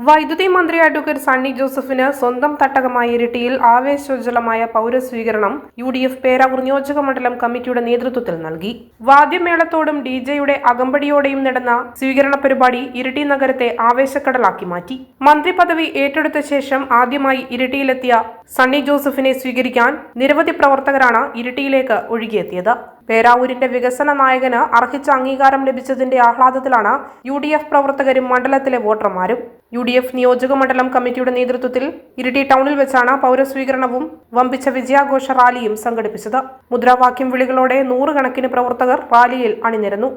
വൈദ്യുതി മന്ത്രി അഡ്വക്കേറ്റ് സണ്ണി ജോസഫിന് സ്വന്തം തട്ടകമായ ഇരിട്ടിയിൽ ആവേശോജ്വലമായ പൗരസ്വീകരണം UDF പേരാവൂർ നിയോജക മണ്ഡലം കമ്മിറ്റിയുടെ നേതൃത്വത്തിൽ നൽകി. വാദ്യമേളത്തോടും DJയുടെ അകമ്പടിയോടെയും നടന്ന സ്വീകരണ പരിപാടി ഇരിട്ടി നഗരത്തെ ആവേശക്കടലാക്കി മാറ്റി. മന്ത്രി പദവി ഏറ്റെടുത്ത ശേഷം ആദ്യമായി ഇരിട്ടിയിലെത്തിയ സണ്ണി ജോസഫിനെ സ്വീകരിക്കാൻ നിരവധി പ്രവർത്തകരാണ് ഇരിട്ടിയിലേക്ക് ഒഴുകിയെത്തിയത്. പേരാവൂരിന്റെ വികസന നായകന് അർഹിച്ച അംഗീകാരം ലഭിച്ചതിന്റെ ആഹ്ലാദത്തിലാണ് UDF പ്രവർത്തകരും മണ്ഡലത്തിലെ വോട്ടർമാരും. UDF നിയോജക മണ്ഡലം കമ്മിറ്റിയുടെ നേതൃത്വത്തിൽ ഇരിട്ടി ടൗണിൽ വെച്ചാണ് പൗരസ്വീകരണവും വമ്പിച്ച വിജയാഘോഷ റാലിയും സംഘടിപ്പിച്ചത്. മുദ്രാവാക്യം വിളികളോടെ 100 കണക്കിന് പ്രവർത്തകർ റാലിയിൽ അണിനിരന്നു.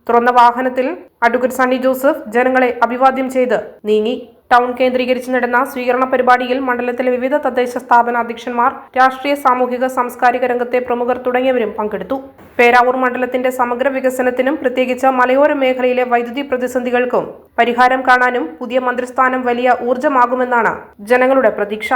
തുറന്ന വാഹനത്തിൽ അഡ്വക്കേറ്റ് സണ്ണി ജോസഫ് ജനങ്ങളെ അഭിവാദ്യം ചെയ്ത് നീങ്ങി. ടൗൺ കേന്ദ്രീകരിച്ച് നടന്ന സ്വീകരണ പരിപാടിയിൽ മണ്ഡലത്തിലെ വിവിധ തദ്ദേശ സ്ഥാപന അധ്യക്ഷന്മാർ, രാഷ്ട്രീയ, സാമൂഹിക, സാംസ്കാരിക രംഗത്തെ പ്രമുഖർ തുടങ്ങിയവരും പങ്കെടുത്തു. പേരാവൂർ മണ്ഡലത്തിന്റെ സമഗ്ര വികസനത്തിനും പ്രത്യേകിച്ച് മലയോര മേഖലയിലെ വൈദ്യുതി പ്രതിസന്ധികൾക്കും പരിഹാരം കാണാനും പുതിയ മന്ത്രിസ്ഥാനം വലിയ ഊർജ്ജമാകുമെന്നാണ് ജനങ്ങളുടെ പ്രതീക്ഷ.